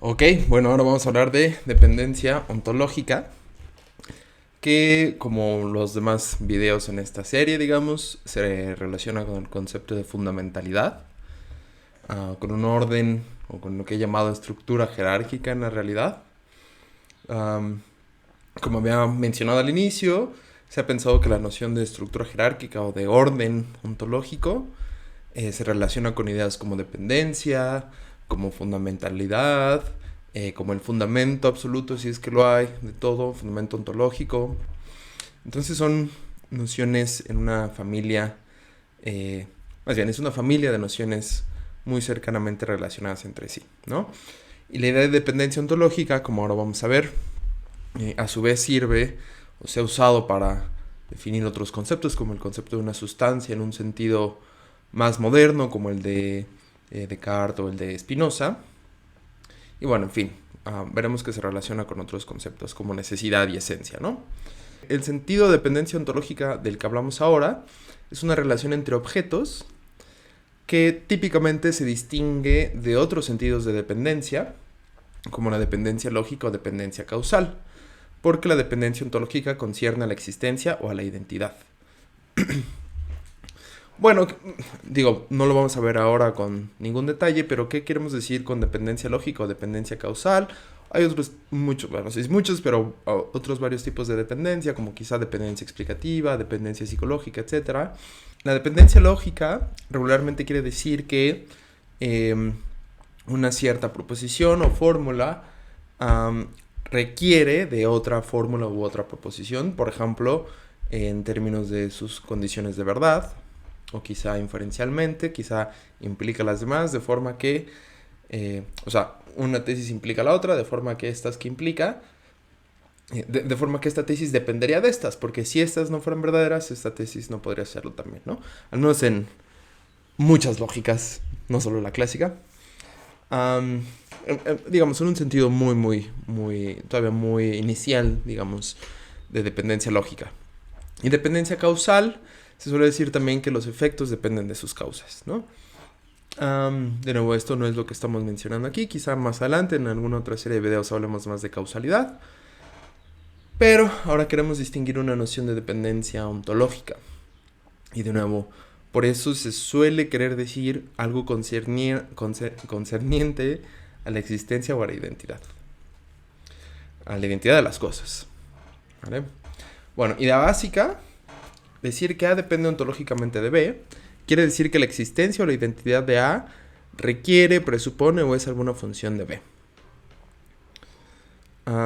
Ok, bueno, ahora vamos a hablar de dependencia ontológica, que como los demás videos en esta serie, digamos, se relaciona con el concepto de fundamentalidad, con un orden o con lo que he llamado estructura jerárquica en la realidad. Am, Como había mencionado al inicio, se ha pensado que la noción de estructura jerárquica o de orden ontológico se relaciona con ideas como dependencia, como fundamentalidad, como el fundamento absoluto, si es que lo hay, de todo, fundamento ontológico. Entonces son nociones en una familia, eh, más bien es una familia de nociones muy cercanamente relacionadas entre sí, ¿no? Y la idea de dependencia ontológica, como ahora vamos a ver, a su vez sirve o se ha usado para definir otros conceptos, como el concepto de una sustancia en un sentido más moderno, como el de Descartes o el de Spinoza. Y bueno, en fin, veremos que se relaciona con otros conceptos como necesidad y esencia, ¿no? El sentido de dependencia ontológica del que hablamos ahora es una relación entre objetos que típicamente se distingue de otros sentidos de dependencia, como la dependencia lógica o dependencia causal, porque la dependencia ontológica concierne a la existencia o a la identidad. Bueno, digo, no lo vamos a ver ahora con ningún detalle, pero ¿qué queremos decir con dependencia lógica o dependencia causal? Hay otros muchos, bueno, sí, muchos, pero otros varios tipos de dependencia, como quizá dependencia explicativa, dependencia psicológica, etcétera. La dependencia lógica regularmente quiere decir que eh, una cierta proposición o fórmula um, requiere de otra fórmula u otra proposición, por ejemplo, en términos de sus condiciones de verdad, o quizá inferencialmente, quizá implica las demás, de forma que, o sea, una tesis implica la otra, de forma que estas que implica, de forma que esta tesis dependería de estas, porque si estas no fueran verdaderas, esta tesis no podría serlo también, ¿no? Al menos en muchas lógicas, no solo la clásica. Um, digamos, en un sentido todavía muy inicial, digamos, de dependencia lógica. Y dependencia causal, se suele decir también que los efectos dependen de sus causas, ¿no? De nuevo, esto no es lo que estamos mencionando aquí, quizá más adelante en alguna otra serie de videos hablemos más de causalidad, pero ahora queremos distinguir una noción de dependencia ontológica. Y de nuevo, por eso se suele querer decir algo concerniente a la existencia o a la identidad de las cosas. ¿Vale? Bueno, idea básica, decir que A depende ontológicamente de B, quiere decir que la existencia o la identidad de A requiere, presupone o es alguna función de B.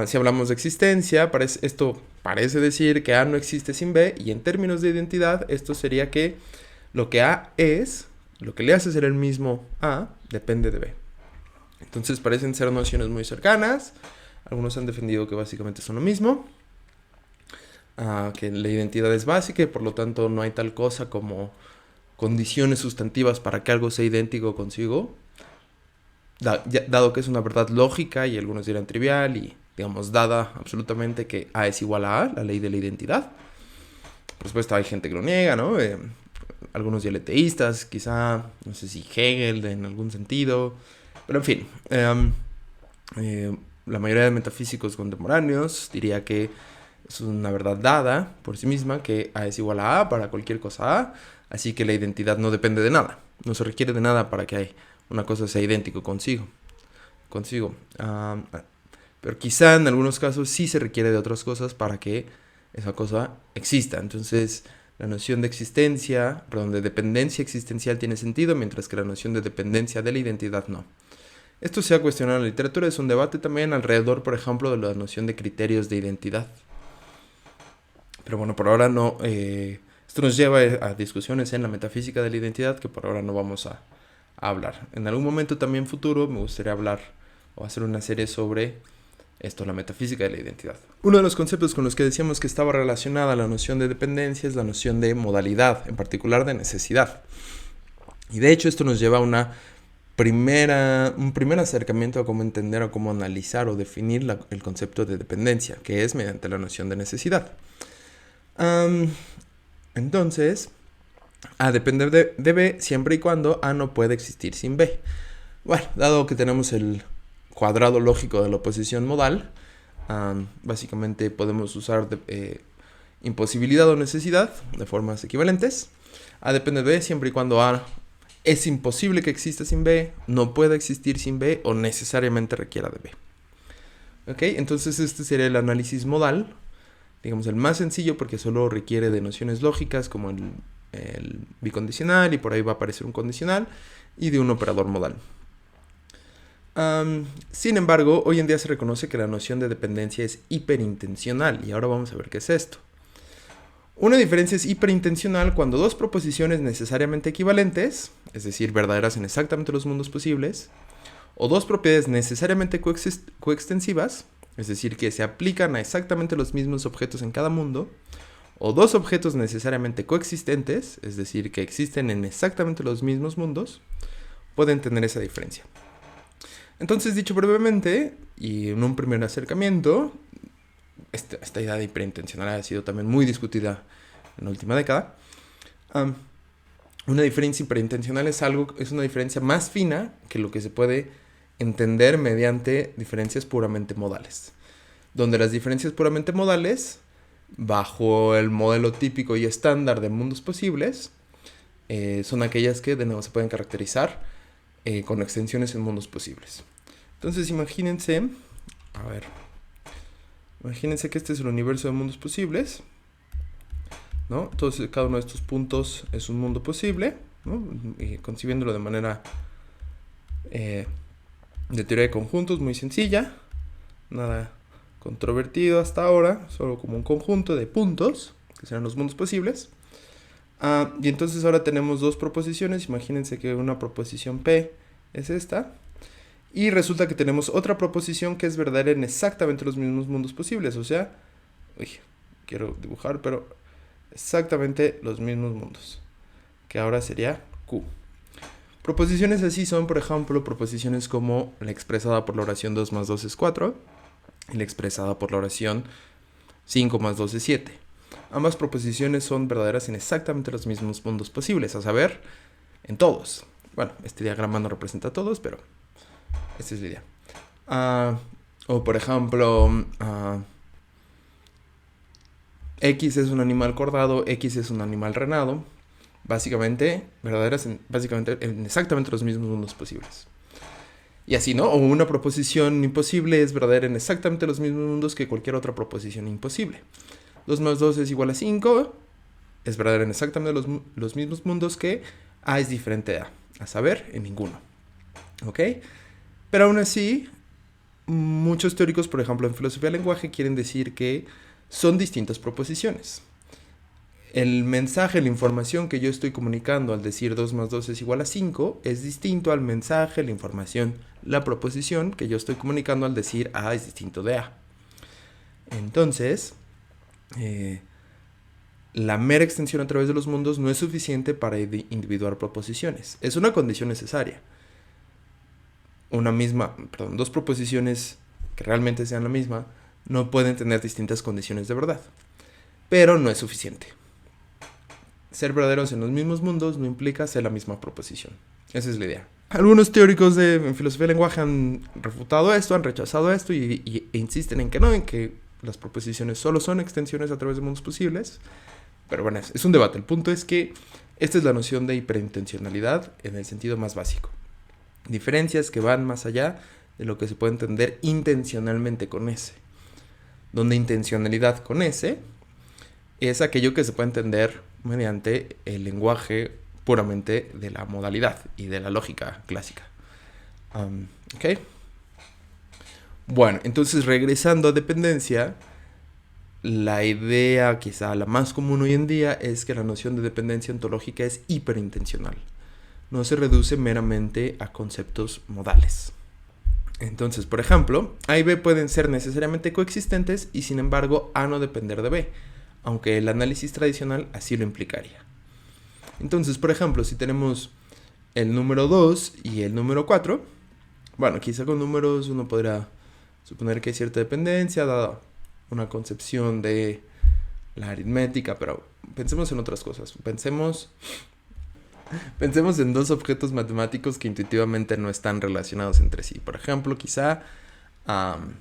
Si hablamos de existencia, esto parece decir que A no existe sin B, y en términos de identidad, esto sería que lo que A es, lo que le hace ser el mismo A, depende de B. Entonces parecen ser nociones muy cercanas. Algunos han defendido que básicamente son lo mismo. Que la identidad es básica y por lo tanto no hay tal cosa como condiciones sustantivas para que algo sea idéntico consigo. Dado que es una verdad lógica y algunos dirán trivial y, digamos, dada absolutamente que A es igual a A, la ley de la identidad. Por supuesto hay gente que lo niega, ¿no? Algunos dialeteístas, quizá, no sé si Hegel en algún sentido, pero en fin, la mayoría de metafísicos contemporáneos diría que es una verdad dada por sí misma, que A es igual a A para cualquier cosa A, así que la identidad no depende de nada, no se requiere de nada para que una cosa sea idéntico consigo. Pero quizá en algunos casos sí se requiere de otras cosas para que esa cosa exista. Entonces, la noción de existencia, perdón, de dependencia existencial tiene sentido, mientras que la noción de dependencia de la identidad no. Esto se ha cuestionado en la literatura, es un debate también alrededor, por ejemplo, de la noción de criterios de identidad. Pero bueno, por ahora no. Esto nos lleva a discusiones en la metafísica de la identidad que por ahora no vamos a hablar. En algún momento también futuro me gustaría hablar o hacer una serie sobre esto, la metafísica de la identidad. Uno de los conceptos con los que decíamos que estaba relacionada la noción de dependencia es la noción de modalidad, en particular de necesidad. Y de hecho esto nos lleva a un primer acercamiento a cómo entender o cómo analizar o definir el concepto de dependencia, que es mediante la noción de necesidad. Entonces, A depende de B siempre y cuando A no puede existir sin B. Bueno, dado que tenemos el cuadrado lógico de la oposición modal. Básicamente podemos usar imposibilidad o necesidad de formas equivalentes. A depende de B siempre y cuando A es imposible que exista sin B, no puede existir sin B o necesariamente requiera de B. ¿Ok? Entonces este sería el análisis modal, digamos el más sencillo porque solo requiere de nociones lógicas como el bicondicional, y por ahí va a aparecer un condicional, y de un operador modal. Sin embargo, hoy en día se reconoce que la noción de dependencia es hiperintencional, y ahora vamos a ver qué es esto. Una diferencia es hiperintencional cuando dos proposiciones necesariamente equivalentes, es decir, verdaderas en exactamente los mundos posibles, o dos propiedades necesariamente coextensivas, es decir, que se aplican a exactamente los mismos objetos en cada mundo, o dos objetos necesariamente coexistentes, es decir, que existen en exactamente los mismos mundos, pueden tener esa diferencia. Entonces, dicho brevemente, y en un primer acercamiento, esta idea de hiperintencional ha sido también muy discutida en la última década. Una diferencia hiperintencional es una diferencia más fina que lo que se puede entender mediante diferencias puramente modales. Donde las diferencias puramente modales, bajo el modelo típico y estándar de mundos posibles, son aquellas que de nuevo se pueden caracterizar con extensiones en mundos posibles. Entonces imagínense que este es el universo de mundos posibles, ¿no? Entonces cada uno de estos puntos es un mundo posible, ¿no? Y concibiéndolo de manera de teoría de conjuntos muy sencilla, nada controvertido hasta ahora, solo como un conjunto de puntos, que serán los mundos posibles. Y entonces ahora tenemos dos proposiciones. Imagínense que una proposición P es esta, y resulta que tenemos otra proposición que es verdadera en exactamente los mismos mundos posibles, o sea, quiero dibujar, pero exactamente los mismos mundos, que ahora sería Q. Proposiciones así son, por ejemplo, proposiciones como la expresada por la oración 2 más 2 es 4, y la expresada por la oración 5 más 2 es 7. Ambas proposiciones son verdaderas en exactamente los mismos mundos posibles, a saber, en todos. Bueno, este diagrama no representa a todos, pero esta es la idea. O por ejemplo, X es un animal cordado, X es un animal renado. Básicamente, verdaderas en exactamente los mismos mundos posibles. Y así, ¿no? O una proposición imposible es verdadera en exactamente los mismos mundos que cualquier otra proposición imposible. 2 más 2 es igual a 5. Es verdadera en exactamente los mismos mundos que A es diferente de a saber, en ninguno. ¿Ok? Pero aún así, muchos teóricos, por ejemplo, en filosofía del lenguaje, quieren decir que son distintas proposiciones. El mensaje, la información que yo estoy comunicando al decir 2 más 2 es igual a 5 es distinto al mensaje, la información, la proposición que yo estoy comunicando al decir A es distinto de A. Entonces, la mera extensión a través de los mundos no es suficiente para individuar proposiciones. Es una condición necesaria. Dos proposiciones que realmente sean la misma no pueden tener distintas condiciones de verdad. Pero no es suficiente. Ser verdaderos en los mismos mundos no implica ser la misma proposición. Esa es la idea. Algunos teóricos en filosofía del lenguaje han refutado esto, han rechazado esto e insisten en que no, en que las proposiciones solo son extensiones a través de mundos posibles. Pero bueno, es un debate. El punto es que esta es la noción de hiperintencionalidad en el sentido más básico. Diferencias que van más allá de lo que se puede entender intencionalmente con S. Donde intencionalidad con S es aquello que se puede entender mediante el lenguaje puramente de la modalidad y de la lógica clásica. ¿Ok? Bueno, entonces regresando a dependencia, la idea quizá la más común hoy en día es que la noción de dependencia ontológica es hiperintencional. No se reduce meramente a conceptos modales. Entonces, por ejemplo, A y B pueden ser necesariamente coexistentes y sin embargo A no depender de B, aunque el análisis tradicional así lo implicaría. Entonces, por ejemplo, si tenemos el número 2 y el número 4, bueno, quizá con números uno podrá suponer que hay cierta dependencia, dada una concepción de la aritmética, pero pensemos en otras cosas. Pensemos Pensemos en dos objetos matemáticos que intuitivamente no están relacionados entre sí. Por ejemplo, quizá am,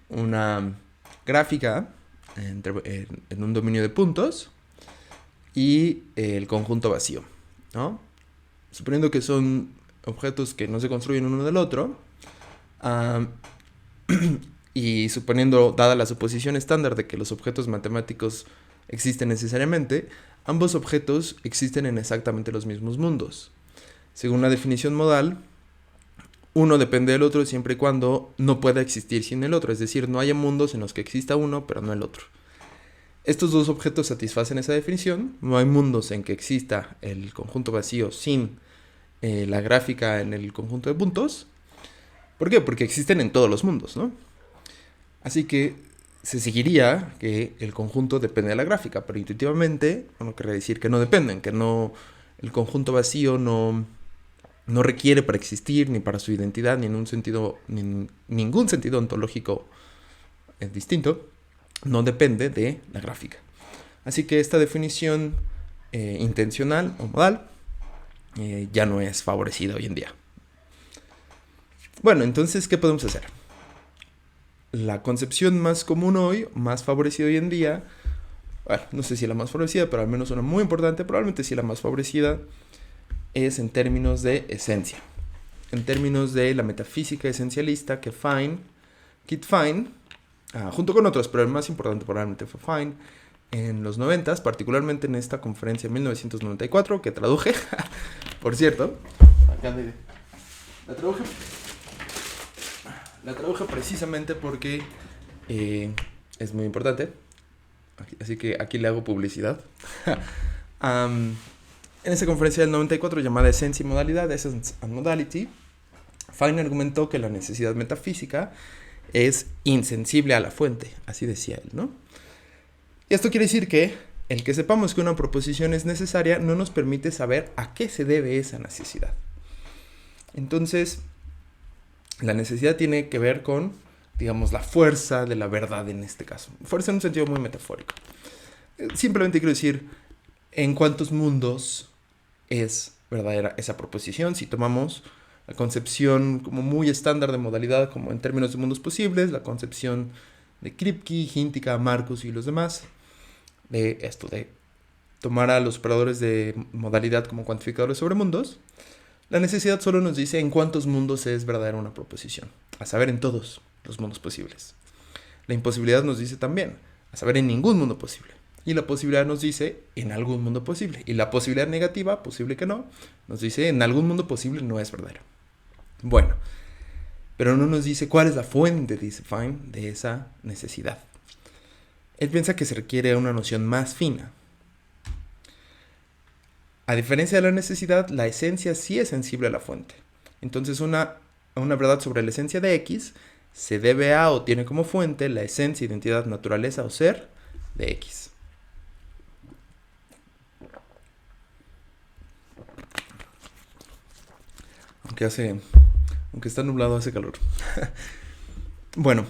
una gráfica en un dominio de puntos y el conjunto vacío, ¿no? Suponiendo que son objetos que no se construyen uno del otro, am, y suponiendo, dada la suposición estándar de que los objetos matemáticos existen necesariamente, ambos objetos existen en exactamente los mismos mundos. Según la definición modal, uno depende del otro siempre y cuando no pueda existir sin el otro, es decir, no haya mundos en los que exista uno pero no el otro. Estos dos objetos satisfacen esa definición, no hay mundos en que exista el conjunto vacío sin la gráfica en el conjunto de puntos. ¿Por qué? Porque existen en todos los mundos, ¿no? Así que se seguiría que el conjunto depende de la gráfica, pero intuitivamente uno querría decir que no dependen, que no, el conjunto vacío no requiere para existir, ni para su identidad, ni en un sentido, ni ningún sentido ontológico distinto, no depende de la gráfica. Así que esta definición intencional o modal ya no es favorecida hoy en día. Bueno, entonces, ¿qué podemos hacer? La concepción más común hoy, más favorecida hoy en día, bueno, no sé si la más favorecida, pero al menos una muy importante, probablemente sí la más favorecida, es en términos de esencia. En términos de la metafísica esencialista que Kit Fine, junto con otros, pero el más importante probablemente fue Fine, en los 90s, particularmente en esta conferencia en 1994, que traduje, por cierto, la traduje precisamente porque es muy importante, así que aquí le hago publicidad. En esa conferencia del 94 llamada Esencia y Modalidad, Essence and Modality, Fine argumentó que la necesidad metafísica es insensible a la fuente, así decía él, ¿no? Y esto quiere decir que el que sepamos que una proposición es necesaria no nos permite saber a qué se debe esa necesidad. Entonces, la necesidad tiene que ver con, digamos, la fuerza de la verdad en este caso. Fuerza en un sentido muy metafórico. Simplemente quiero decir en cuántos mundos es verdadera esa proposición. Si tomamos la concepción como muy estándar de modalidad, como en términos de mundos posibles, la concepción de Kripke, Hintikka, Marcus y los demás, de esto de tomar a los operadores de modalidad como cuantificadores sobre mundos, la necesidad solo nos dice en cuántos mundos es verdadera una proposición, a saber, en todos los mundos posibles. La imposibilidad nos dice también, a saber, en ningún mundo posible. Y la posibilidad nos dice en algún mundo posible. Y la posibilidad negativa, posible que no, nos dice en algún mundo posible no es verdadero. Bueno, pero no nos dice cuál es la fuente, dice Fine, de esa necesidad. Él piensa que se requiere una noción más fina. A diferencia de la necesidad, la esencia sí es sensible a la fuente. Entonces una verdad sobre la esencia de X se debe a o tiene como fuente la esencia, identidad, naturaleza o ser de X. Aunque está nublado, hace calor. Bueno,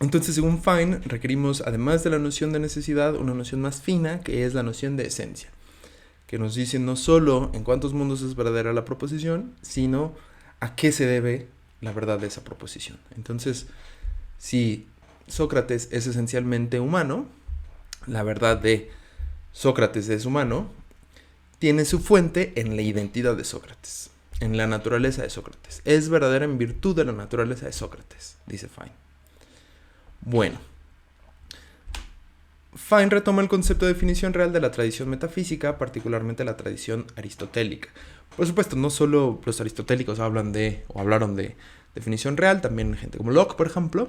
entonces según Fine requerimos, además de la noción de necesidad, una noción más fina que es la noción de esencia, que nos dice no solo en cuántos mundos es verdadera la proposición, sino a qué se debe la verdad de esa proposición. Entonces, si Sócrates es esencialmente humano, la verdad de Sócrates es humano tiene su fuente en la identidad de Sócrates, en la naturaleza de Sócrates. Es verdadera en virtud de la naturaleza de Sócrates, dice Fine. Bueno, Fine retoma el concepto de definición real de la tradición metafísica, particularmente la tradición aristotélica. Por supuesto, no solo los aristotélicos hablaron de definición real, también gente como Locke, por ejemplo.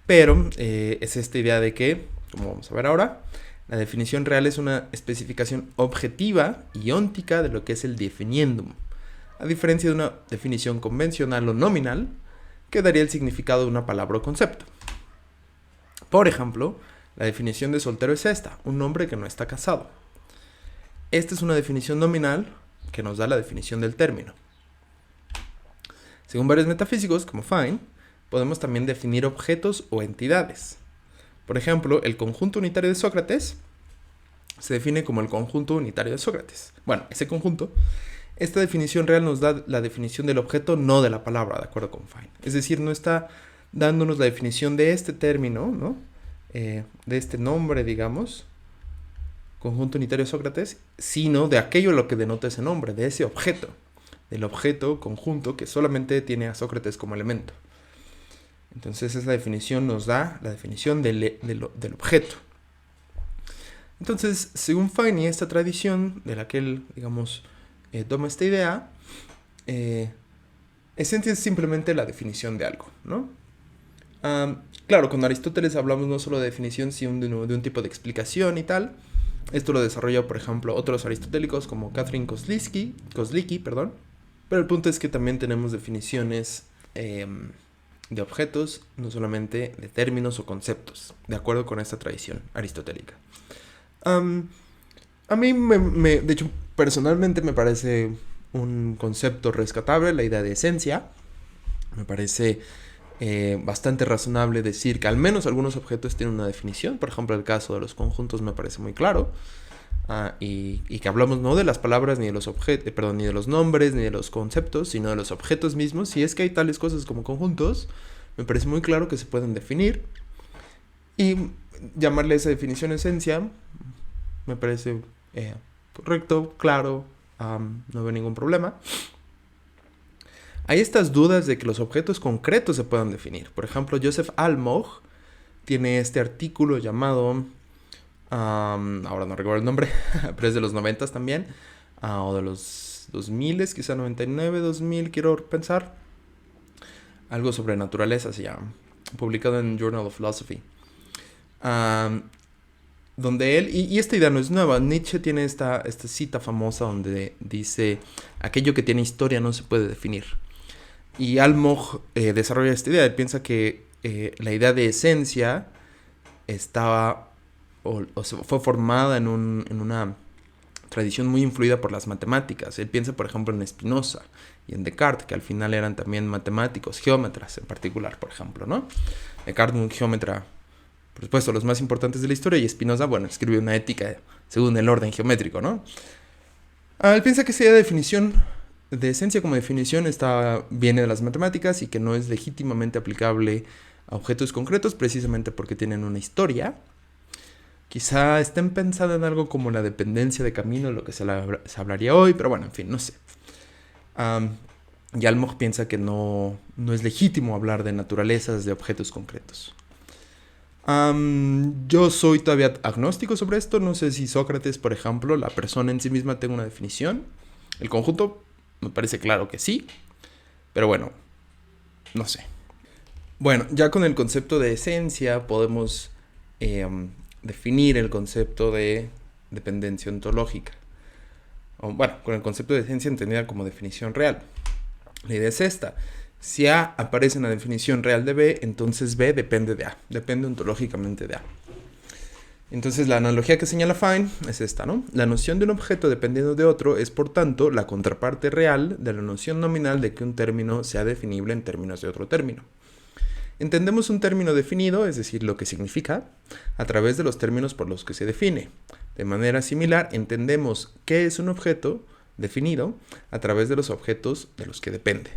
Pero es esta idea de que, como vamos a ver ahora, la definición real es una especificación objetiva y óntica de lo que es el definiendum, a diferencia de una definición convencional o nominal que daría el significado de una palabra o concepto. Por ejemplo, la definición de soltero es esta, un hombre que no está casado. Esta es una definición nominal que nos da la definición del término. Según varios metafísicos, como Fine, podemos también definir objetos o entidades. Por ejemplo, el conjunto unitario de Sócrates se define como el conjunto unitario de Sócrates. Bueno, ese conjunto, esta definición real nos da la definición del objeto, no de la palabra, de acuerdo con Fine. Es decir, no está dándonos la definición de este término, ¿no? De este nombre, digamos, conjunto unitario de Sócrates, sino de aquello lo que denota ese nombre, de ese objeto, del objeto conjunto que solamente tiene a Sócrates como elemento. Entonces esa definición nos da la definición del objeto. Entonces, según Fine y esta tradición de la que él, digamos, toma esta idea, esencia es simplemente la definición de algo, ¿no? Claro, con Aristóteles hablamos no solo de definición, sino de un tipo de explicación y tal. Esto lo desarrolla, por ejemplo, otros aristotélicos como Catherine Kozlicki, perdón. Pero el punto es que también tenemos definiciones de objetos, no solamente de términos o conceptos, de acuerdo con esta tradición aristotélica. A mí, de hecho, personalmente me parece un concepto rescatable, la idea de esencia. Me parece bastante razonable decir que al menos algunos objetos tienen una definición. Por ejemplo, el caso de los conjuntos me parece muy claro. Y que hablamos no de las palabras, ni de los objetos, ni de los nombres, ni de los conceptos, sino de los objetos mismos. Si es que hay tales cosas como conjuntos, me parece muy claro que se pueden definir. Y llamarle esa definición esencia me parece correcto, claro, no veo ningún problema. Hay estas dudas de que los objetos concretos se puedan definir. Por ejemplo, Joseph Almog tiene este artículo llamado, ahora no recuerdo el nombre, pero es de los 90 también, o de los 2000, quizá 99, 2000, quiero pensar. Algo sobre naturaleza se llama, publicado en Journal of Philosophy. Donde él, y esta idea no es nueva, Nietzsche tiene esta cita famosa donde dice: aquello que tiene historia no se puede definir. Y Almog desarrolla esta idea. Él piensa que la idea de esencia estaba fue formada en una tradición muy influida por las matemáticas. Él piensa, por ejemplo, en Spinoza y en Descartes, que al final eran también matemáticos, geómetras en particular, por ejemplo, ¿no? Descartes, un geómetra, por supuesto, los más importantes de la historia, y Spinoza, bueno, escribió una ética según el orden geométrico, ¿no? Él piensa que esa definición de esencia como definición viene de las matemáticas y que no es legítimamente aplicable a objetos concretos precisamente porque tienen una historia. Quizá estén pensando en algo como la dependencia de camino, lo que se hablaría hoy, pero bueno, en fin, no sé. Y Almog piensa que no es legítimo hablar de naturalezas de objetos concretos. Yo soy todavía agnóstico sobre esto. No sé si Sócrates, por ejemplo, la persona en sí misma tenga una definición. El conjunto me parece claro que sí, pero bueno, no sé. Bueno, ya con el concepto de esencia podemos definir el concepto de dependencia ontológica. Bueno, con el concepto de esencia entendida como definición real. La idea es esta: si A aparece en la definición real de B, entonces B depende de A, depende ontológicamente de A. Entonces la analogía que señala Fine es esta, ¿no? La noción de un objeto dependiendo de otro es, por tanto, la contraparte real de la noción nominal de que un término sea definible en términos de otro término. Entendemos un término definido, es decir, lo que significa, a través de los términos por los que se define. De manera similar, entendemos qué es un objeto definido a través de los objetos de los que depende.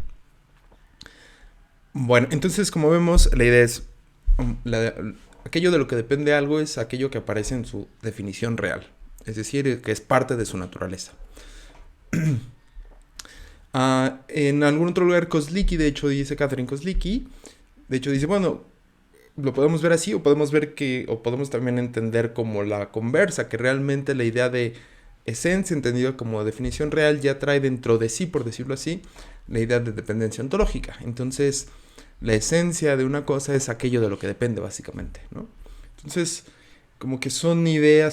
Bueno, entonces, como vemos, la idea es aquello de lo que depende algo es aquello que aparece en su definición real, es decir, que es parte de su naturaleza. En algún otro lugar, Kozlicki, de hecho, dice Catherine Kozlicki, de hecho dice, bueno, lo podemos ver así, o podemos también entender como la conversa, que realmente la idea de esencia, entendida como definición real, ya trae dentro de sí, por decirlo así, la idea de dependencia ontológica. Entonces, la esencia de una cosa es aquello de lo que depende, básicamente, ¿no? Entonces, como que son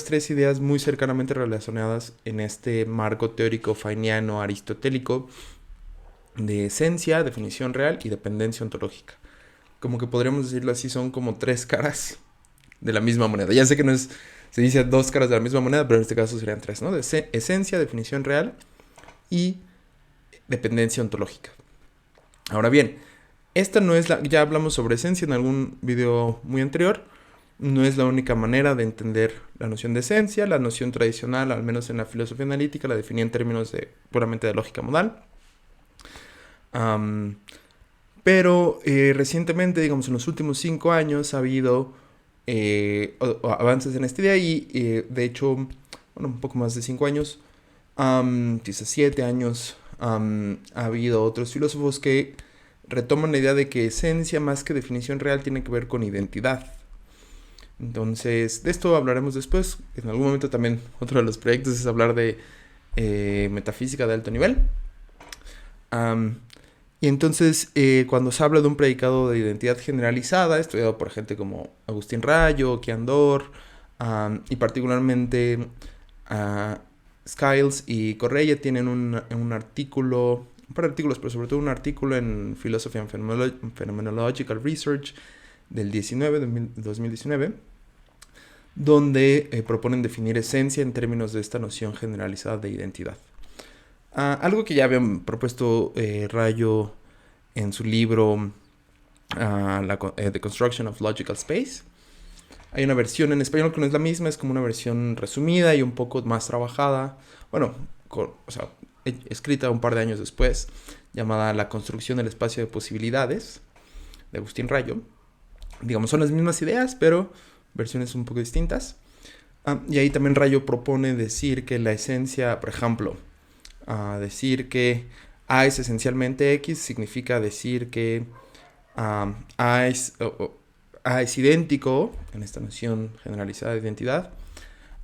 tres ideas muy cercanamente relacionadas en este marco teórico finiano aristotélico de esencia, definición real y dependencia ontológica. Como que podríamos decirlo así, son como tres caras de la misma moneda. Ya sé que se dice dos caras de la misma moneda, pero en este caso serían tres, ¿no? De esencia, definición real y dependencia ontológica. Ahora bien, esta no es ya hablamos sobre esencia en algún video muy anterior, no es la única manera de entender la noción de esencia. La noción tradicional, al menos en la filosofía analítica, la definía en términos puramente de lógica modal. Pero recientemente, digamos en los últimos 5 años, ha habido avances en esta idea y de hecho, bueno, un poco más de 5 años, quizás 7 años, ha habido otros filósofos que retoman la idea de que esencia más que definición real tiene que ver con identidad. Entonces, de esto hablaremos después. En algún momento también otro de los proyectos es hablar de metafísica de alto nivel. Y entonces, cuando se habla de un predicado de identidad generalizada, estudiado por gente como Agustín Rayo, Qian Dor, y particularmente Skiles y Correia tienen un artículo, un par de artículos, pero sobre todo un artículo en Philosophy and Phenomenological Research del 2019, donde proponen definir esencia en términos de esta noción generalizada de identidad. Algo que ya habían propuesto Rayo en su libro The Construction of Logical Space. Hay una versión en español que no es la misma, es como una versión resumida y un poco más trabajada. Bueno, escrita un par de años después, llamada La construcción del espacio de posibilidades, de Agustín Rayo. Digamos, son las mismas ideas, pero versiones un poco distintas. Y ahí también Rayo propone decir que la esencia, por ejemplo, decir que A es esencialmente X significa decir que A es idéntico, en esta noción generalizada de identidad,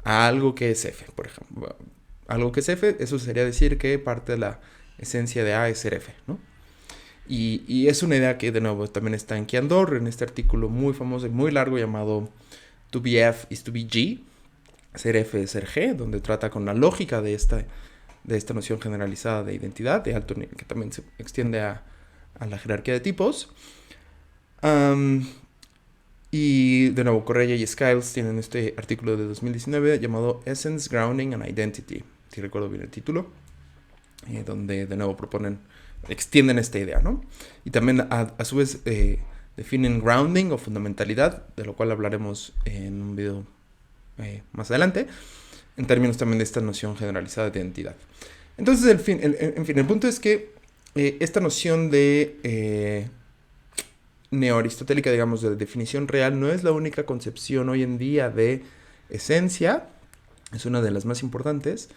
a algo que es F, por ejemplo. Algo que es F, eso sería decir que parte de la esencia de A es ser F, ¿no? Y es una idea que, de nuevo, también está en Qian Dor, en este artículo muy famoso y muy largo llamado To be F is to be G, ser F es ser G, donde trata con la lógica de esta noción generalizada de identidad, de alto nivel, que también se extiende a la jerarquía de tipos. Y de nuevo, Correia y Skiles tienen este artículo de 2019 llamado Essence, Grounding and Identity, si recuerdo bien el título, donde de nuevo extienden esta idea, ¿no? Y también a su vez definen grounding o fundamentalidad, de lo cual hablaremos en un video más adelante, en términos también de esta noción generalizada de identidad. Entonces, el punto es que esta noción de neoaristotélica, digamos, de definición real, no es la única concepción hoy en día de esencia, es una de las más importantes,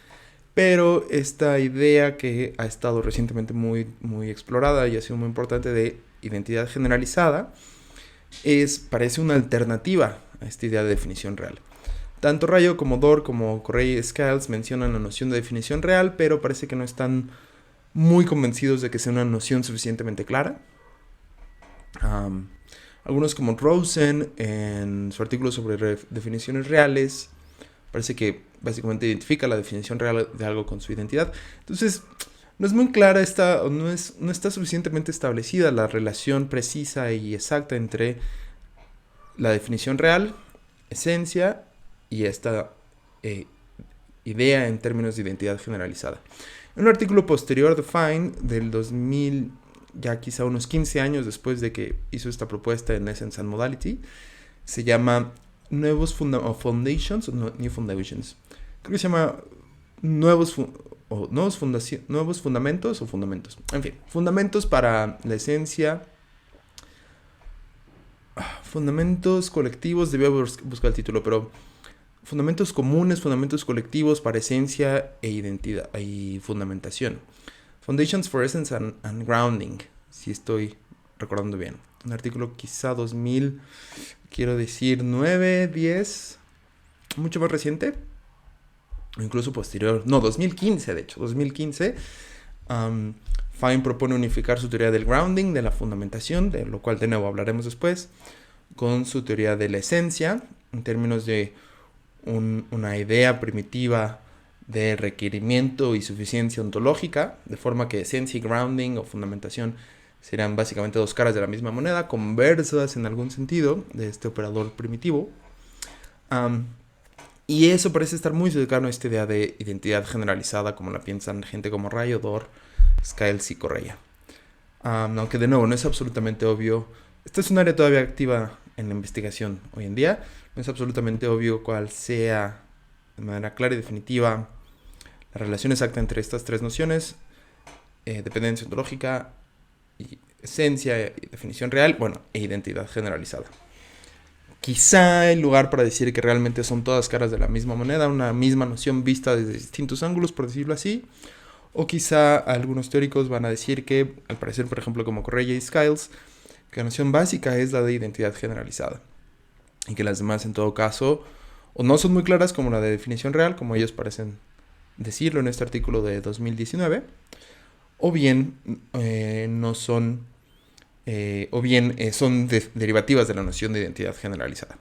pero esta idea que ha estado recientemente muy, muy explorada y ha sido muy importante de identidad generalizada, parece una alternativa a esta idea de definición real. Tanto Rayo como Dor, como Correia y Skiles mencionan la noción de definición real, pero parece que no están muy convencidos de que sea una noción suficientemente clara. Algunos como Rosen, en su artículo sobre definiciones reales, parece que básicamente identifica la definición real de algo con su identidad. Entonces, no es muy clara, no está suficientemente establecida la relación precisa y exacta entre la definición real, esencia, y esta idea en términos de identidad generalizada. En un artículo posterior de Fine, del 2000, ya quizá unos 15 años después de que hizo esta propuesta en Essence and Modality, se llama Nuevos Foundations o New Foundations. Creo que se llama Nuevos Fundamentos o Fundamentos. En fin, Fundamentos para la esencia. Fundamentos colectivos, debía buscar el título, pero fundamentos comunes, fundamentos colectivos para esencia e identidad y fundamentación. Foundations for Essence and Grounding, si estoy recordando bien. Un artículo quizá 2000, quiero decir 9, 10, mucho más reciente, o incluso posterior, no, 2015 de hecho, 2015. Fine propone unificar su teoría del grounding, de la fundamentación, de lo cual de nuevo hablaremos después, con su teoría de la esencia, en términos de una idea primitiva de requerimiento y suficiencia ontológica, de forma que esencia y grounding o fundamentación serían básicamente dos caras de la misma moneda, conversas en algún sentido de este operador primitivo. Y eso parece estar muy cercano a esta idea de identidad generalizada, como la piensan gente como Rayo, Dor, Skiles y Correia. Aunque de nuevo no es absolutamente obvio. Esta es un área todavía activa en la investigación hoy en día. No es absolutamente obvio cuál sea de manera clara y definitiva la relación exacta entre estas tres nociones, dependencia ontológica, y esencia y definición real, bueno, e identidad generalizada. Quizá hay lugar para decir que realmente son todas caras de la misma moneda, una misma noción vista desde distintos ángulos, por decirlo así. O quizá algunos teóricos van a decir que, al parecer, por ejemplo, como Correia y Skiles, que la noción básica es la de identidad generalizada. Y que las demás, en todo caso, o no son muy claras como la de definición real, como ellos parecen decirlo en este artículo de 2019, o bien no son... son derivativas de la noción de identidad generalizada.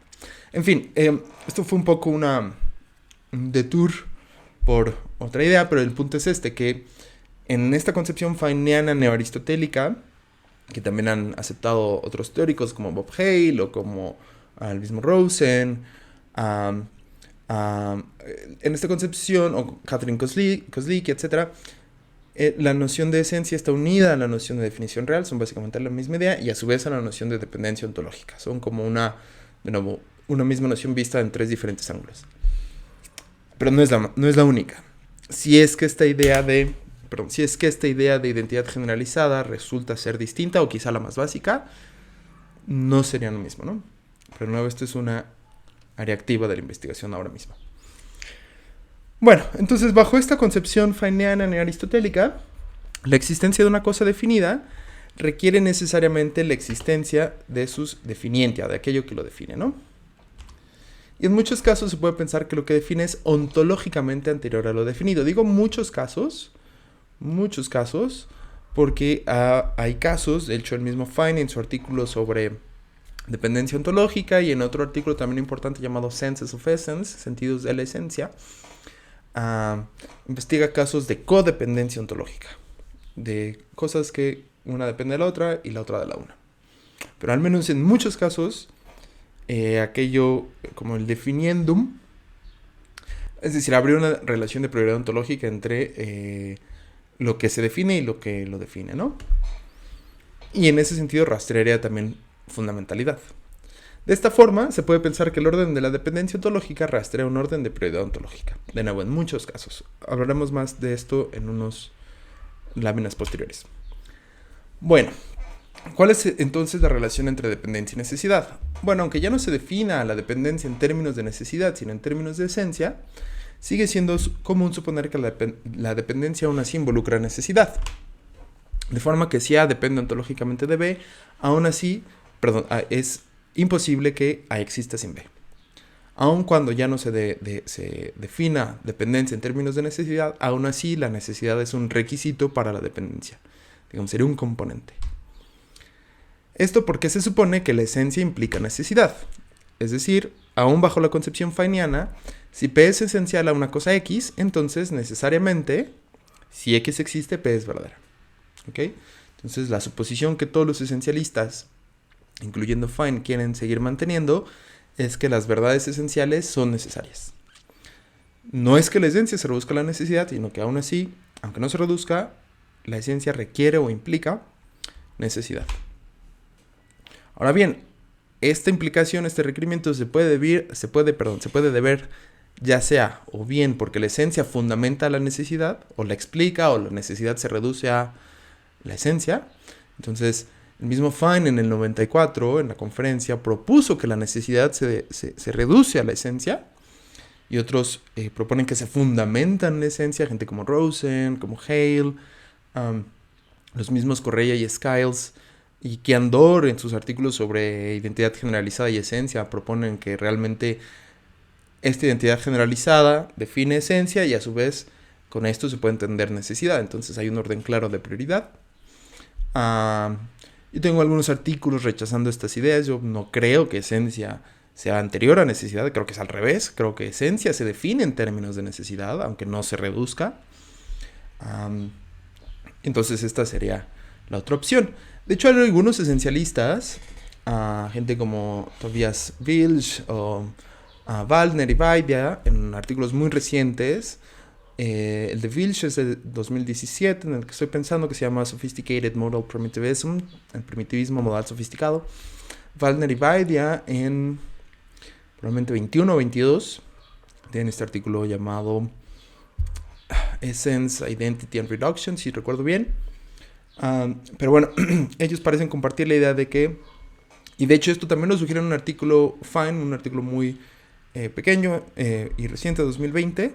En fin, esto fue un poco un detour por otra idea, pero el punto es que en esta concepción feiniana neoaristotélica, que también han aceptado otros teóricos como Bob Hale o como el mismo Rosen, en esta concepción, o Catherine Kozlicki, etc., la noción de esencia está unida a la noción de definición real, son básicamente la misma idea, y a su vez a la noción de dependencia ontológica. Son como una misma noción vista en tres diferentes ángulos. Pero no es la única. Si es que esta idea de identidad generalizada resulta ser distinta, o quizá la más básica, no sería lo mismo, ¿no? Pero de nuevo, esto es una área activa de la investigación ahora mismo. Bueno, entonces bajo esta concepción feiniana neoaristotélica, la existencia de una cosa definida requiere necesariamente la existencia de sus definientia, de aquello que lo define, ¿no? Y en muchos casos se puede pensar que lo que define es ontológicamente anterior a lo definido. Digo muchos casos, porque hay casos, de hecho el mismo Fine en su artículo sobre dependencia ontológica y en otro artículo también importante llamado Senses of Essence, sentidos de la esencia, investiga casos de codependencia ontológica, de cosas que una depende de la otra y la otra de la una. Pero al menos en muchos casos, aquello como el definiendum, es decir, habría una relación de prioridad ontológica entre lo que se define y lo que lo define, ¿no? Y en ese sentido rastrearía también fundamentalidad. De esta forma, se puede pensar que el orden de la dependencia ontológica rastrea un orden de prioridad ontológica. De nuevo, en muchos casos. Hablaremos más de esto en unas láminas posteriores. Bueno, ¿cuál es entonces la relación entre dependencia y necesidad? Bueno, aunque ya no se defina la dependencia en términos de necesidad, sino en términos de esencia, sigue siendo común suponer que la dependencia aún así involucra necesidad. De forma que si A depende ontológicamente de B, aún así, es imposible que A exista sin B. Aun cuando ya no se defina dependencia en términos de necesidad, aún así la necesidad es un requisito para la dependencia. Digamos, sería un componente. Esto porque se supone que la esencia implica necesidad. Es decir, aún bajo la concepción feiniana, si P es esencial a una cosa X, entonces necesariamente, si X existe, P es verdadera. ¿Ok? Entonces la suposición que todos los esencialistas, incluyendo Fine, quieren seguir manteniendo es que las verdades esenciales son necesarias. No es que la esencia se reduzca a la necesidad, sino que aún así, aunque no se reduzca, la esencia requiere o implica necesidad. Ahora bien, esta implicación, este requerimiento se puede deber ya sea o bien porque la esencia fundamenta la necesidad, o la explica, o la necesidad se reduce a la esencia. Entonces, el mismo Fine en el 94, en la conferencia, propuso que la necesidad se reduce a la esencia, y otros proponen que se fundamenta en la esencia, gente como Rosen, como Hale, los mismos Correia y Skiles, y que Andor en sus artículos sobre identidad generalizada y esencia proponen que realmente esta identidad generalizada define esencia y a su vez con esto se puede entender necesidad. Entonces hay un orden claro de prioridad. Yo tengo algunos artículos rechazando estas ideas. Yo no creo que esencia sea anterior a necesidad, creo que es al revés. Creo que esencia se define en términos de necesidad, aunque no se reduzca. Entonces esta sería la otra opción. De hecho, hay algunos esencialistas, gente como Tobias Wilsch o Waldner y Baidia, en artículos muy recientes. El de Wilsch es de 2017, en el que estoy pensando, que se llama Sophisticated Modal Primitivism, el primitivismo modal sofisticado. Waldner y Baidia en probablemente 21 o 22 tienen este artículo llamado Essence, Identity and Reduction, si recuerdo bien. Pero bueno, ellos parecen compartir la idea de que, y de hecho esto también lo sugiere en un artículo Fine, un artículo muy pequeño y reciente, 2020,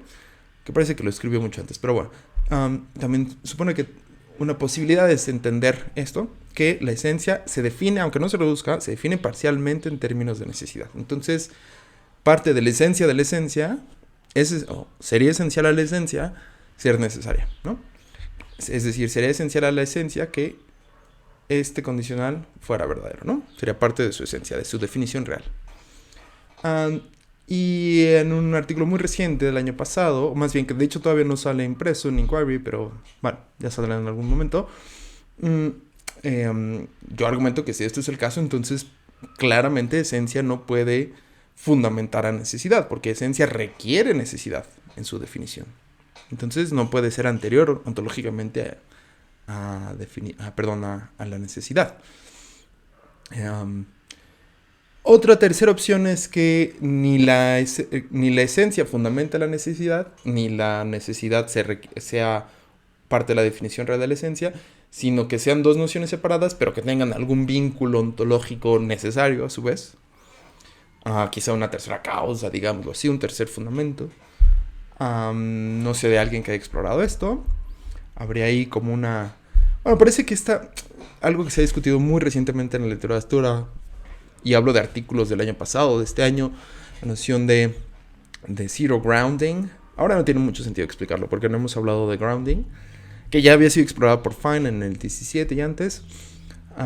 que parece que lo escribió mucho antes. Pero bueno, también supone que una posibilidad es entender esto, que la esencia se define, aunque no se reduzca, se define parcialmente en términos de necesidad. Entonces, parte de la esencia sería esencial a la esencia ser necesaria, ¿no? Es decir, sería esencial a la esencia que este condicional fuera verdadero, ¿no? Sería parte de su esencia, de su definición real. Y en un artículo muy reciente del año pasado, o más bien que de hecho todavía no sale impreso en Inquiry, pero bueno, ya saldrá en algún momento, yo argumento que si este es el caso, entonces claramente esencia no puede fundamentar a necesidad, porque esencia requiere necesidad en su definición. Entonces no puede ser anterior ontológicamente a la necesidad. Otra tercera opción es que ni la esencia fundamenta la necesidad, ni la necesidad sea parte de la definición real de la esencia, sino que sean dos nociones separadas, pero que tengan algún vínculo ontológico necesario a su vez. Quizá una tercera causa, digámoslo así, un tercer fundamento. No sé de alguien que haya explorado esto. Habría ahí como una... Bueno, parece que está algo que se ha discutido muy recientemente en la literatura, y hablo de artículos del año pasado, de este año, la noción de zero grounding. Ahora no tiene mucho sentido explicarlo, porque no hemos hablado de grounding, que ya había sido explorado por Fine en el 17 y antes,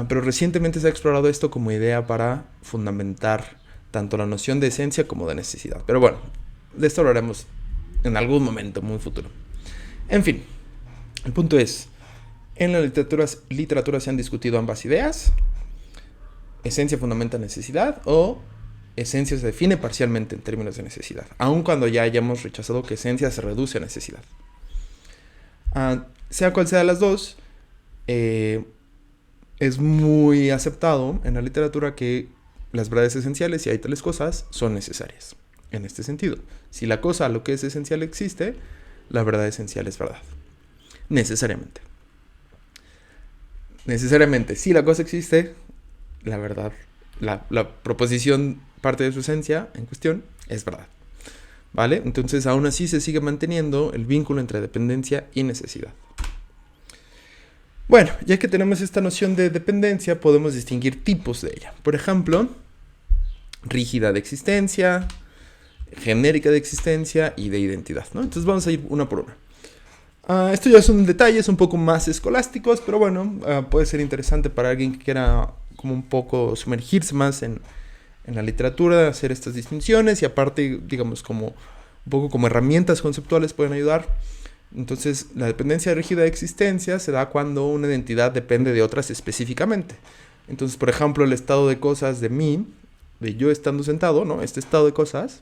pero recientemente se ha explorado esto como idea para fundamentar tanto la noción de esencia como de necesidad. Pero bueno, de esto hablaremos en algún momento muy futuro. En fin, el punto es, en la literatura se han discutido ambas ideas. Esencia fundamenta necesidad, o esencia se define parcialmente en términos de necesidad, aun cuando ya hayamos rechazado que esencia se reduce a necesidad. Sea cual sea de las dos, es muy aceptado en la literatura que las verdades esenciales, si hay tales cosas, son necesarias. En este sentido, si la cosa a lo que es esencial existe, la verdad esencial es verdad. Necesariamente. Si la cosa existe, la verdad, la proposición, parte de su esencia en cuestión, es verdad. ¿Vale? Entonces, aún así se sigue manteniendo el vínculo entre dependencia y necesidad. Bueno, ya que tenemos esta noción de dependencia, podemos distinguir tipos de ella. Por ejemplo, rígida de existencia, genérica de existencia y de identidad, ¿no? Entonces vamos a ir una por una. Esto ya son detalles un poco más escolásticos, pero bueno, puede ser interesante para alguien que quiera como un poco sumergirse más en la literatura, hacer estas distinciones, y aparte, digamos, como un poco como herramientas conceptuales pueden ayudar. Entonces, la dependencia rígida de existencia se da cuando una identidad depende de otras específicamente. Entonces, por ejemplo, el estado de cosas de mí, de yo estando sentado, ¿no? Este estado de cosas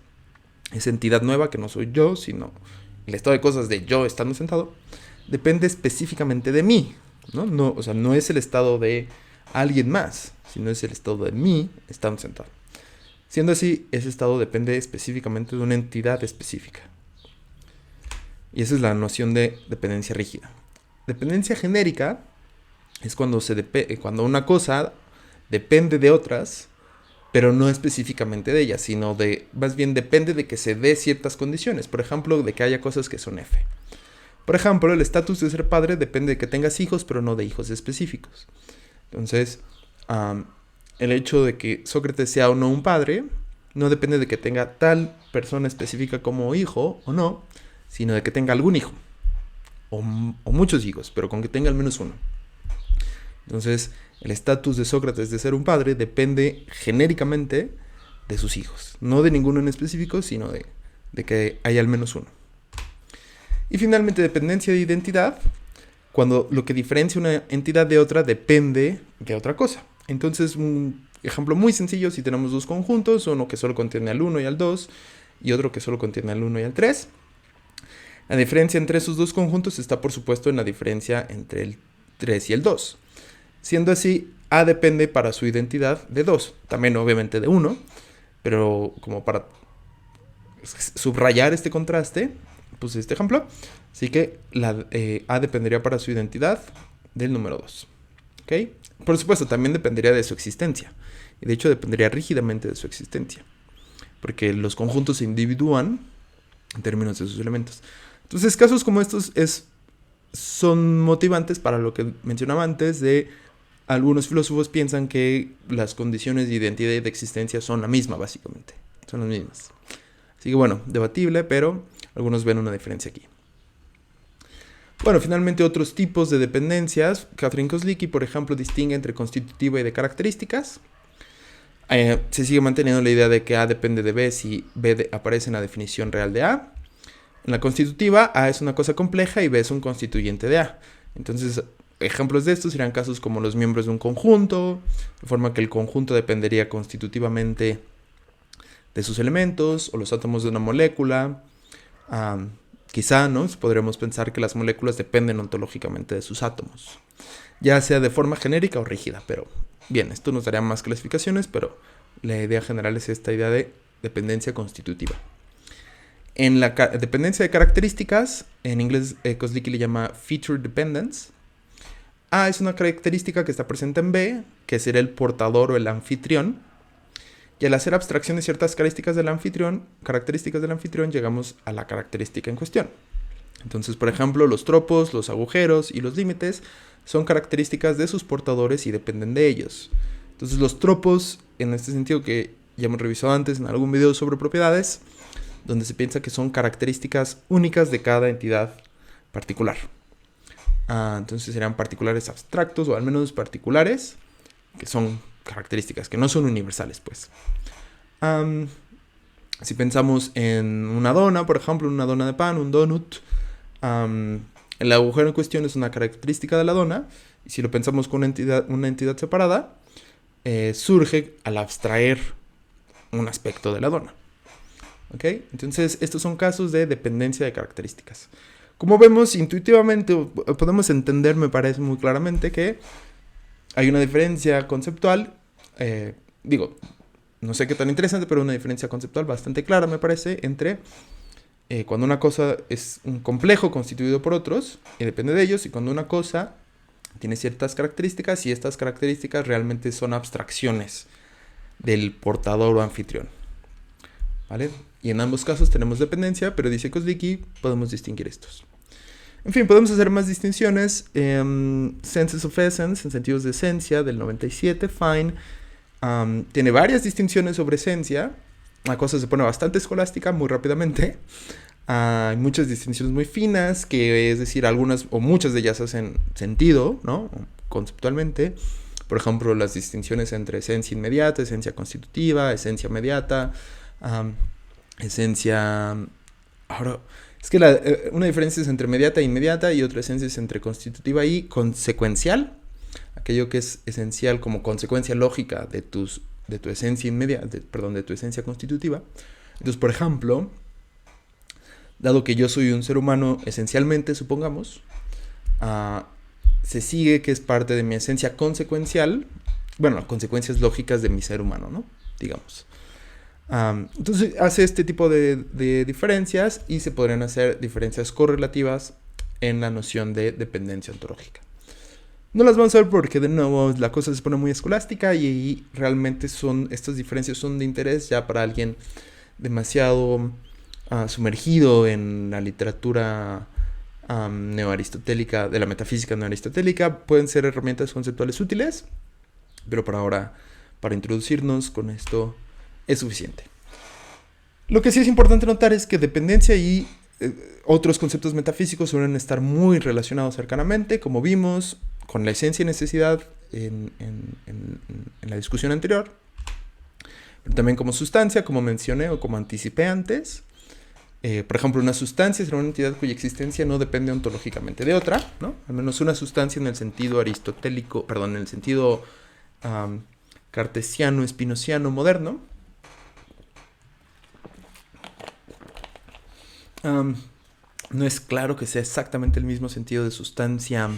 es entidad nueva que no soy yo, sino el estado de cosas de yo estando sentado, depende específicamente de mí, ¿no? O sea, no es el estado de alguien más, sino es el estado de mí estando sentado. Siendo así, ese estado depende específicamente de una entidad específica. Y esa es la noción de dependencia rígida. Dependencia genérica es cuando una cosa depende de otras, pero no específicamente de ellas, sino más bien depende de que se dé ciertas condiciones. Por ejemplo, de que haya cosas que son F. Por ejemplo, el estatus de ser padre depende de que tengas hijos, pero no de hijos específicos. Entonces, el hecho de que Sócrates sea o no un padre no depende de que tenga tal persona específica como hijo o no, sino de que tenga algún hijo o muchos hijos, pero con que tenga al menos uno. Entonces, el estatus de Sócrates de ser un padre depende genéricamente de sus hijos, no de ninguno en específico, sino de que haya al menos uno. Y finalmente, dependencia de identidad, cuando lo que diferencia una entidad de otra depende de otra cosa. Entonces, un ejemplo muy sencillo, si tenemos dos conjuntos, uno que solo contiene al 1 y al 2, y otro que solo contiene al 1 y al 3. La diferencia entre esos dos conjuntos está, por supuesto, en la diferencia entre el 3 y el 2. Siendo así, A depende para su identidad de 2, también obviamente de 1, pero como para subrayar este contraste, puse este ejemplo. Así que A dependería para su identidad del número 2. ¿Okay? Por supuesto, también dependería de su existencia. Y de hecho dependería rígidamente de su existencia. Porque los conjuntos se individúan en términos de sus elementos. Entonces, casos como estos son motivantes para lo que mencionaba antes de algunos filósofos piensan que las condiciones de identidad y de existencia son la misma, básicamente. Son las mismas. Así que bueno, debatible, pero algunos ven una diferencia aquí. Bueno, finalmente otros tipos de dependencias. Katherine Kozlicki, por ejemplo, distingue entre constitutiva y de características. Se sigue manteniendo la idea de que A depende de B si B aparece en la definición real de A. En la constitutiva, A es una cosa compleja y B es un constituyente de A. Entonces, ejemplos de estos serían casos como los miembros de un conjunto, de forma que el conjunto dependería constitutivamente de sus elementos, o los átomos de una molécula. Quizá, ¿no? Podríamos pensar que las moléculas dependen ontológicamente de sus átomos, ya sea de forma genérica o rígida, pero bien, esto nos daría más clasificaciones, pero la idea general es esta idea de dependencia constitutiva. En la dependencia de características, en inglés Kozlicki le llama feature dependence. A es una característica que está presente en B, que será el portador o el anfitrión. Y al hacer abstracción de ciertas características del anfitrión, llegamos a la característica en cuestión. Entonces, por ejemplo, los tropos, los agujeros y los límites son características de sus portadores y dependen de ellos. Entonces, los tropos, en este sentido que ya hemos revisado antes en algún video sobre propiedades, donde se piensa que son características únicas de cada entidad particular. Entonces serían particulares abstractos, o al menos particulares, que son características que no son universales, pues. Si pensamos en una dona, por ejemplo, una dona de pan, un donut, el agujero en cuestión es una característica de la dona, y si lo pensamos con una entidad separada, surge al abstraer un aspecto de la dona. ¿Okay? Entonces, estos son casos de dependencia de características. Como vemos, intuitivamente podemos entender, me parece muy claramente, que hay una diferencia conceptual, no sé qué tan interesante, pero una diferencia conceptual bastante clara, me parece, entre cuando una cosa es un complejo constituido por otros y depende de ellos, y cuando una cosa tiene ciertas características y estas características realmente son abstracciones del portador o anfitrión. ¿Vale? Y en ambos casos tenemos dependencia, pero dice Kozlicki, podemos distinguir estos. En fin, podemos hacer más distinciones. Senses of Essence, en sentidos de esencia, del 97, Fine, tiene varias distinciones sobre esencia. La cosa se pone bastante escolástica muy rápidamente. Hay muchas distinciones muy finas, que es decir, algunas o muchas de ellas hacen sentido, ¿no? Conceptualmente. Por ejemplo, las distinciones entre esencia inmediata, esencia constitutiva, esencia mediata, esencia... Ahora, es que una diferencia es entre mediata e inmediata, y otra esencia es entre constitutiva y consecuencial. Aquello que es esencial como consecuencia lógica de tu esencia inmediata, de tu esencia constitutiva. Entonces, por ejemplo, dado que yo soy un ser humano esencialmente, supongamos, se sigue que es parte de mi esencia consecuencial, bueno, consecuencias lógicas de mi ser humano, ¿no? Digamos. Entonces hace este tipo de diferencias, y se podrían hacer diferencias correlativas en la noción de dependencia ontológica. No las vamos a ver porque, de nuevo, la cosa se pone muy escolástica, y realmente estas diferencias son de interés ya para alguien demasiado sumergido en la literatura neoaristotélica, de la metafísica neoaristotélica. Pueden ser herramientas conceptuales útiles, pero por ahora, para introducirnos con esto, es suficiente. Lo que sí es importante notar es que dependencia y otros conceptos metafísicos suelen estar muy relacionados cercanamente, como vimos con la esencia y necesidad en la discusión anterior, pero también como sustancia, como mencioné o como anticipé antes. Por ejemplo, una sustancia será una entidad cuya existencia no depende ontológicamente de otra, ¿no? Al menos una sustancia en el sentido aristotélico, en el sentido cartesiano, espinociano, moderno. No es claro que sea exactamente el mismo sentido de sustancia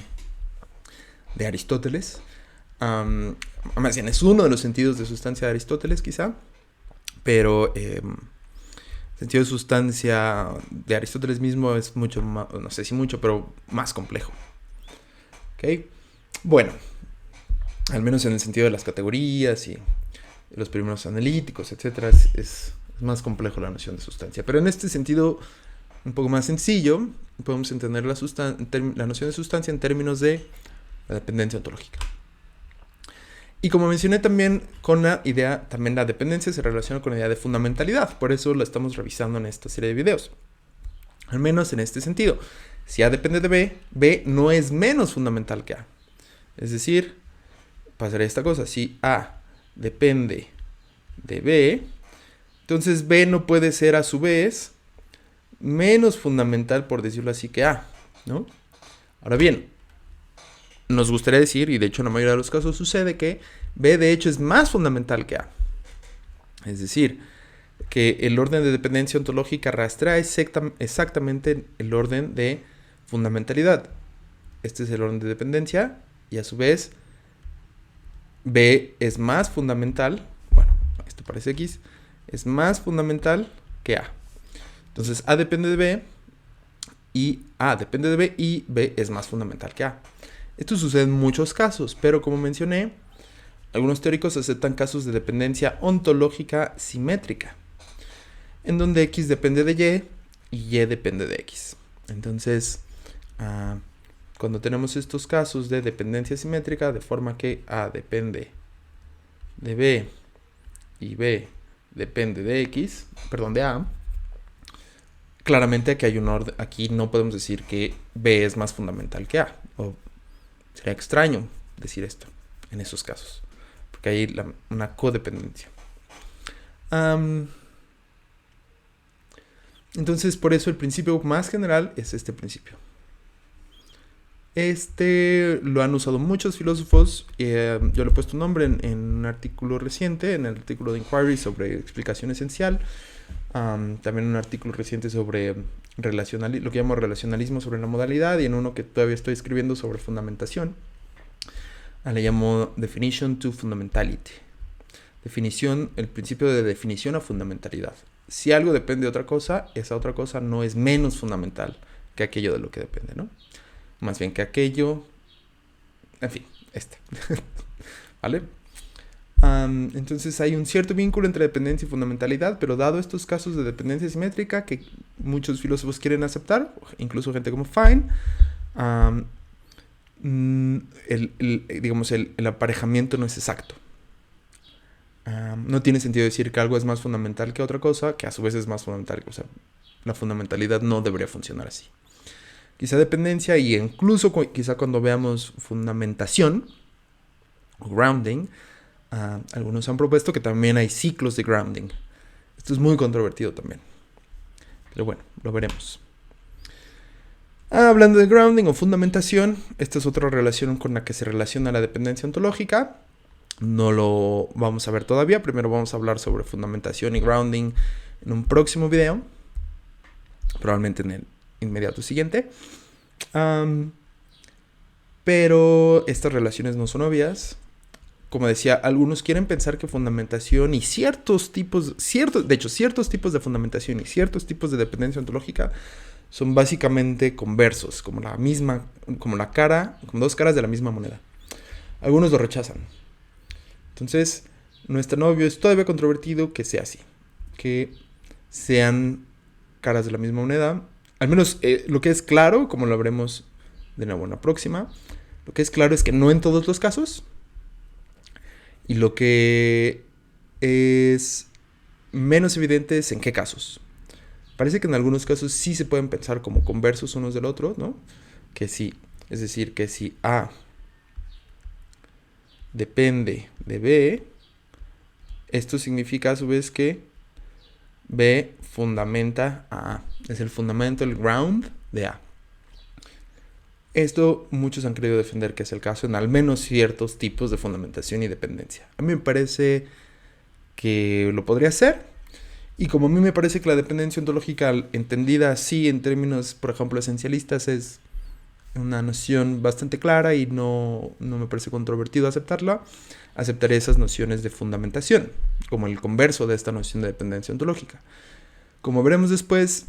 de Aristóteles, Más bien, es uno de los sentidos de sustancia de Aristóteles, quizá. Pero el sentido de sustancia de Aristóteles mismo es mucho más, no sé si mucho, pero más complejo. ¿Ok? Bueno, al menos en el sentido de las categorías y los primeros analíticos, etcétera, es más complejo la noción de sustancia. Pero en este sentido, un poco más sencillo, podemos entender la noción de sustancia en términos de la dependencia ontológica. Y como mencioné también, con la idea, también la dependencia se relaciona con la idea de fundamentalidad. Por eso la estamos revisando en esta serie de videos. Al menos en este sentido. Si A depende de B, B no es menos fundamental que A. Es decir, pasaría esta cosa. Si A depende de B, entonces B no puede ser a su vez menos fundamental, por decirlo así, que A, ¿no? Ahora bien, nos gustaría decir, y de hecho en la mayoría de los casos sucede, que B de hecho es más fundamental que A. Es decir, que el orden de dependencia ontológica rastrea exactamente el orden de fundamentalidad. Este es el orden de dependencia y a su vez B es más fundamental, bueno, esto parece X, es más fundamental que A. Entonces A depende de B y A depende de B y B es más fundamental que A. Esto sucede en muchos casos, pero como mencioné, algunos teóricos aceptan casos de dependencia ontológica simétrica, en donde X depende de Y depende de X. Entonces, cuando tenemos estos casos de dependencia simétrica, de forma que A depende de B y B depende de X, perdón, de A, claramente aquí hay un orden. Aquí no podemos decir que B es más fundamental que A, o sería extraño decir esto en esos casos, porque hay una codependencia. Entonces, por eso el principio más general es este principio. Este lo han usado muchos filósofos. Yo le he puesto un nombre en un artículo reciente, en el artículo de Inquiry sobre explicación esencial. También un artículo reciente sobre lo que llamo relacionalismo sobre la modalidad, y en uno que todavía estoy escribiendo sobre fundamentación. Le llamo Definition to Fundamentality. El principio de definición a fundamentalidad. Si algo depende de otra cosa, esa otra cosa no es menos fundamental que aquello de lo que depende, ¿no? Más bien que aquello... En fin, ¿vale? Entonces hay un cierto vínculo entre dependencia y fundamentalidad, pero dado estos casos de dependencia simétrica que muchos filósofos quieren aceptar, incluso gente como Fine, el aparejamiento no es exacto. No tiene sentido decir que algo es más fundamental que otra cosa, que a su vez es más fundamental. O sea, la fundamentalidad no debería funcionar así. Quizá dependencia, y incluso quizá cuando veamos fundamentación o grounding, algunos han propuesto que también hay ciclos de grounding. Esto es muy controvertido también, pero bueno, lo veremos. Hablando de grounding o fundamentación, esta es otra relación con la que se relaciona la dependencia ontológica. No lo vamos a ver todavía. Primero vamos a hablar sobre fundamentación y grounding en un próximo video, probablemente en el inmediato siguiente. Pero estas relaciones no son obvias. Como decía, algunos quieren pensar que fundamentación y ciertos tipos de fundamentación y ciertos tipos de dependencia ontológica son básicamente conversos, como dos caras de la misma moneda. Algunos lo rechazan. Entonces, no es tan obvio, es todavía controvertido que sea así, que sean caras de la misma moneda. Al menos lo que es claro, como lo veremos de nuevo en la próxima, lo que es claro es que no en todos los casos. Y lo que es menos evidente es en qué casos. Parece que en algunos casos sí se pueden pensar como conversos unos del otro, ¿no? Que sí, es decir, que si A depende de B, esto significa a su vez que B fundamenta a A. Es el fundamento, el ground de A. Esto muchos han querido defender que es el caso en al menos ciertos tipos de fundamentación y dependencia. A mí me parece que lo podría ser. Y como a mí me parece que la dependencia ontológica entendida así en términos, por ejemplo, esencialistas es una noción bastante clara y no me parece controvertido aceptarla, aceptaré esas nociones de fundamentación, como el converso de esta noción de dependencia ontológica. Como veremos después,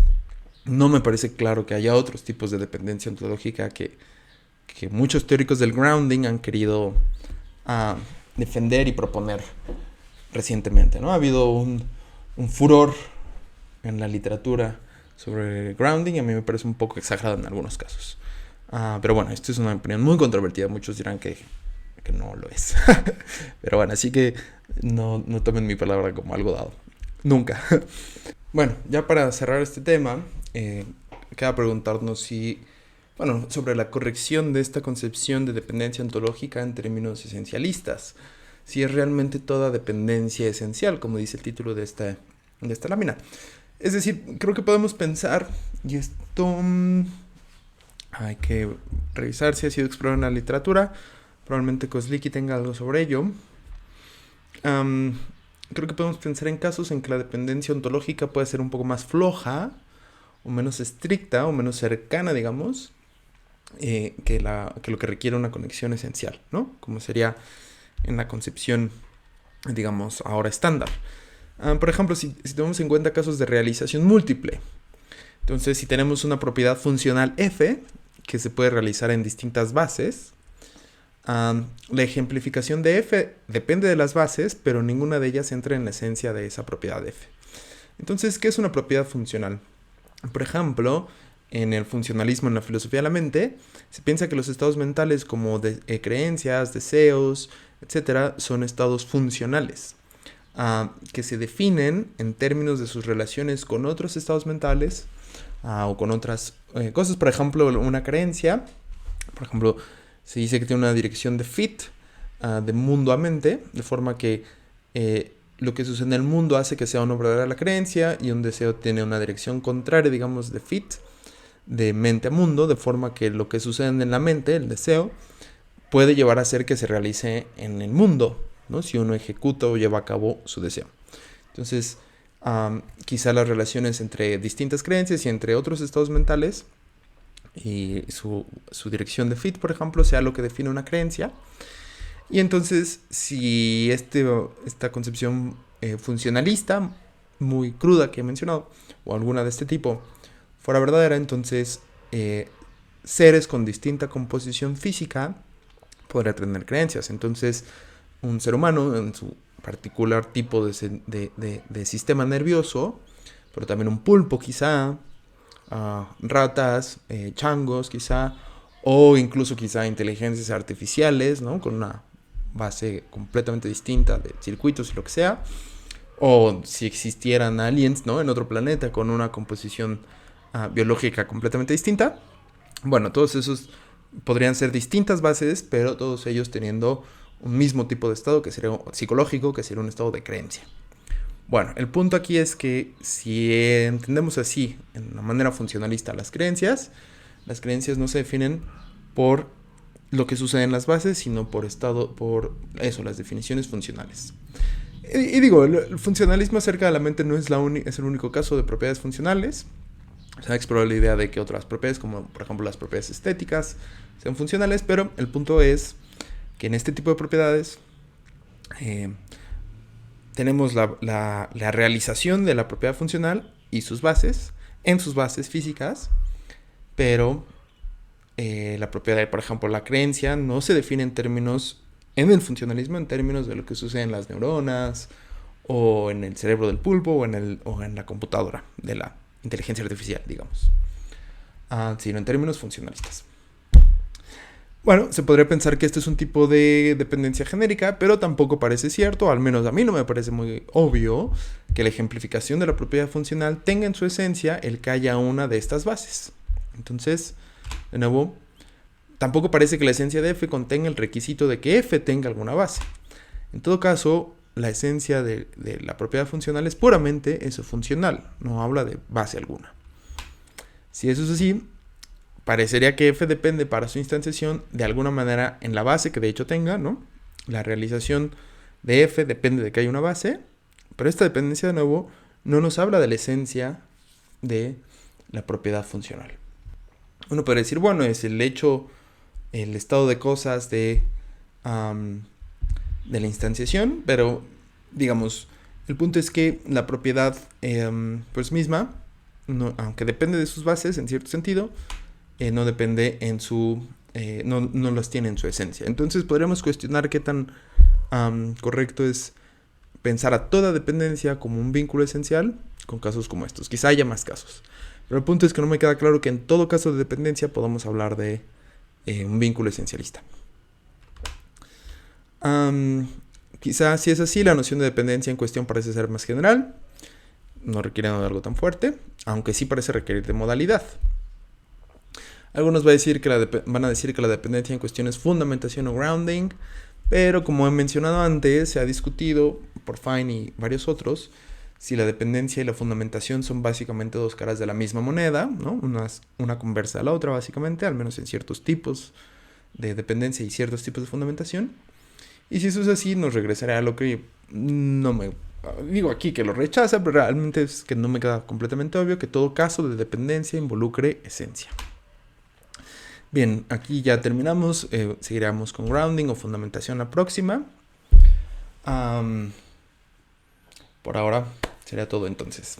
no me parece claro que haya otros tipos de dependencia ontológica que muchos teóricos del grounding han querido defender y proponer recientemente, ¿no? Ha habido un furor en la literatura sobre grounding y a mí me parece un poco exagerado en algunos casos. Pero bueno, esto es una opinión muy controvertida. Muchos dirán que no lo es. Pero bueno, así que no tomen mi palabra como algo dado. Nunca. Bueno, ya para cerrar este tema, queda preguntarnos sobre la corrección de esta concepción de dependencia ontológica en términos esencialistas. Si es realmente toda dependencia esencial, como dice el título de esta lámina. Es decir, creo que podemos pensar, y esto hay que revisar si ha sido explorado en la literatura, probablemente Kozlicki tenga algo sobre ello. Creo que podemos pensar en casos en que la dependencia ontológica puede ser un poco más floja, o menos estricta, o menos cercana, digamos, que lo que requiere una conexión esencial, ¿no? Como sería en la concepción, digamos, ahora estándar. Por ejemplo, si tenemos en cuenta casos de realización múltiple. Entonces, si tenemos una propiedad funcional f, que se puede realizar en distintas bases, la ejemplificación de f depende de las bases, pero ninguna de ellas entra en la esencia de esa propiedad f. Entonces, ¿qué es una propiedad funcional? Por ejemplo, en el funcionalismo, en la filosofía de la mente, se piensa que los estados mentales como creencias, deseos, etc., son estados funcionales, que se definen en términos de sus relaciones con otros estados mentales o con otras cosas. Por ejemplo, una creencia, por ejemplo, se dice que tiene una dirección de fit, de mundo a mente, de forma que lo que sucede en el mundo hace que sea una verdadera la creencia, y un deseo tiene una dirección contraria, digamos, de fit, de mente a mundo, de forma que lo que sucede en la mente, el deseo, puede llevar a ser que se realice en el mundo, ¿no? Si uno ejecuta o lleva a cabo su deseo. Entonces, quizá las relaciones entre distintas creencias y entre otros estados mentales y su dirección de fit, por ejemplo, sea lo que define una creencia. Y entonces, si esta concepción funcionalista, muy cruda que he mencionado, o alguna de este tipo, fuera verdadera, entonces seres con distinta composición física podrían tener creencias. Entonces, un ser humano en su particular tipo de sistema nervioso, pero también un pulpo quizá, ratas, changos quizá, o incluso quizá inteligencias artificiales, ¿no? Con una base completamente distinta de circuitos y lo que sea, o si existieran aliens, ¿no? En otro planeta con una composición biológica completamente distinta. Bueno, todos esos podrían ser distintas bases, pero todos ellos teniendo un mismo tipo de estado, que sería psicológico, que sería un estado de creencia. Bueno, el punto aquí es que si entendemos así, en una manera funcionalista, las creencias no se definen por lo que sucede en las bases, sino por las definiciones funcionales. Y digo, el funcionalismo acerca de la mente no es el único caso de propiedades funcionales. Se ha explorado la idea de que otras propiedades, como por ejemplo las propiedades estéticas, sean funcionales, pero el punto es que en este tipo de propiedades tenemos la realización de la propiedad funcional y sus bases, en sus bases físicas, pero la propiedad, por ejemplo, la creencia no se define en el funcionalismo, en términos de lo que sucede en las neuronas, o en el cerebro del pulpo, o en la computadora de la inteligencia artificial, digamos, sino en términos funcionalistas. Bueno, se podría pensar que este es un tipo de dependencia genérica, pero tampoco parece cierto, al menos a mí no me parece muy obvio, que la ejemplificación de la propiedad funcional tenga en su esencia el que haya una de estas bases. Entonces, de nuevo, tampoco parece que la esencia de f contenga el requisito de que f tenga alguna base. En todo caso, la esencia de la propiedad funcional es puramente eso, funcional, no habla de base alguna. Si eso es así, parecería que f depende para su instanciación de alguna manera en la base que de hecho tenga, ¿no? La realización de f depende de que haya una base, pero esta dependencia, de nuevo, no nos habla de la esencia de la propiedad funcional. Uno podría decir, bueno, es el hecho, el estado de cosas de la instanciación, pero digamos, el punto es que la propiedad pues misma, no, aunque depende de sus bases en cierto sentido, no depende en su... no las tiene en su esencia. Entonces podríamos cuestionar qué tan correcto es pensar a toda dependencia como un vínculo esencial con casos como estos. Quizá haya más casos. Pero el punto es que no me queda claro que en todo caso de dependencia podamos hablar de un vínculo esencialista. Quizá si es así, la noción de dependencia en cuestión parece ser más general, no requiere de algo tan fuerte, aunque sí parece requerir de modalidad. Algunos van a decir que la dependencia en cuestión es fundamentación o grounding, pero como he mencionado antes, se ha discutido por Fine y varios otros si la dependencia y la fundamentación son básicamente dos caras de la misma moneda, ¿no? Una conversa a la otra básicamente, al menos en ciertos tipos de dependencia y ciertos tipos de fundamentación. Y si eso es así, nos regresará a lo que no me... Digo aquí que lo rechaza, pero realmente es que no me queda completamente obvio que todo caso de dependencia involucre esencia. Bien, aquí ya terminamos. Seguiremos con grounding o fundamentación la próxima. Por ahora sería todo entonces.